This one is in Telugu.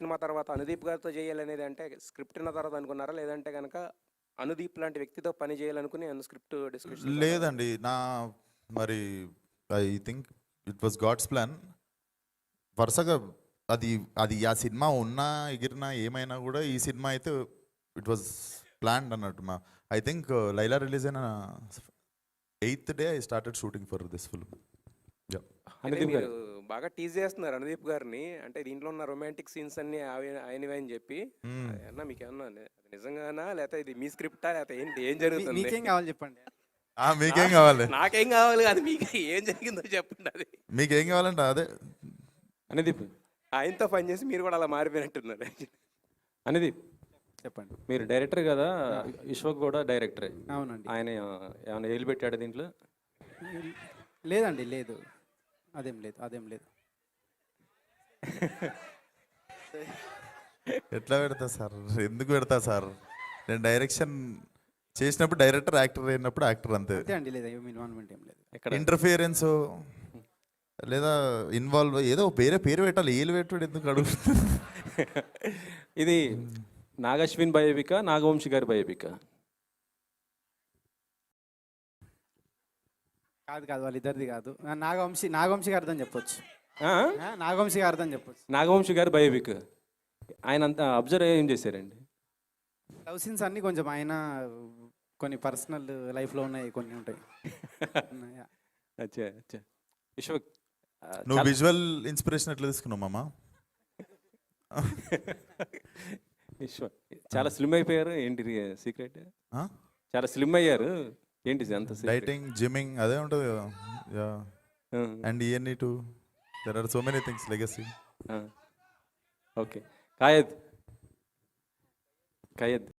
సినిమా తర్వాత అనుదీప్ గారితో చేయాలనేది అంటే స్క్రిప్ట్ విన్న తర్వాత అనుకున్నారా, లేదంటే కనుక అనుదీప్ లాంటి వ్యక్తితో పని చేయాలనుకుని స్క్రిప్ట్ డిస్కషన్? లేదండి, మరి I think it was God's plan. వరుసగా అది అది ఆ సినిమా ఉన్నా ఎగిరినా ఏమైనా కూడా ఈ సినిమా అయితే ఇట్ వాజ్ ప్లాన్డ్ అన్నట్టు. ఐ థింక్ లైలా రిలీజ్ అయిన 8th day I started shooting for this film. మీరు బాగా టీజ్ చేస్తున్నారు అనుదీప్ గారిని, అంటే దీంట్లో ఉన్న రొమాంటిక్ సీన్స్ అన్ని ఆయనవే అని చెప్పి. అన్నా మీకేమన్నా నిజంగానా, లేకపోతే ఇది మీ స్క్రిప్టా, లేకపోతే ఏంటి, ఏం జరుగుతుంది? మీకేం కావాలి చెప్పండి. మీకేం కావాలి? నాకేం కావాలి, అది మీకు ఏం జరిగిందో చెప్పండి. అది మీకేం కావాలంటే అదే అనుదీప్, ఆయనతో పని చేసి మీరు కూడా అలా మారిపోయినట్టున్నారు. అనుదీప్ చెప్పండి. మీరు డైరెక్టర్ కదా, విశ్వక్ కూడా డైరెక్టరే. అవునండి. ఆయన ఏమైనా ఏలు పెట్టాడు దీంట్లో? లేదండి, లేదు, అదేం లేదు. ఎట్లా పెడతా సార్, ఎందుకు పెడతా సార్? నేను డైరెక్షన్ చేసినప్పుడు డైరెక్టర్, యాక్టర్ అయినప్పుడు యాక్టర్, అంతే. అంతే అండి, లేదు, ఏం ఇన్వాల్వ్మెంట్ ఏం లేదు. ఇంటర్ఫియరెన్స్ లేదా ఇన్వాల్వ్ ఏదో పేరు పెట్టాలి, ఏలు పెట్టుడు ఎందుకు అడుగుతుంది? ఇది నాగశ్విన్ బయోపిక, నాగవంశి గారి బయోపిక? కాదు, వాళ్ళిద్దరిది కాదు. నాగవంశి గారిదని చెప్పొచ్చు. నాగవంశి గారిదని చెప్పొచ్చు. నాగవంశి గారి బయోపిక్. ఆయన అంతా అబ్జర్వ్ ఏం చేశారండి? లవ్ సీన్స్ అన్నీ కొంచెం ఆయన కొన్ని పర్సనల్ లైఫ్లో ఉన్నాయి, కొన్ని ఉంటాయి. అచ్చా అచ్చా. విశ్వక్, నువ్వు విజువల్ ఇన్స్పిరేషన్ ఎట్లా తీసుకున్నావు మామ? విశ్వక్ చాలా స్లిమ్ అయిపోయారు, ఏంటి సీక్రెట్? చాలా స్లిమ్ అయ్యారు, ఏంటి అంత? డైటింగ్, జిమ్మింగ్ అదే ఉంటుంది కదా. అండ్ ఇవన్నీ to there are so many things legacy. Okay. కయద్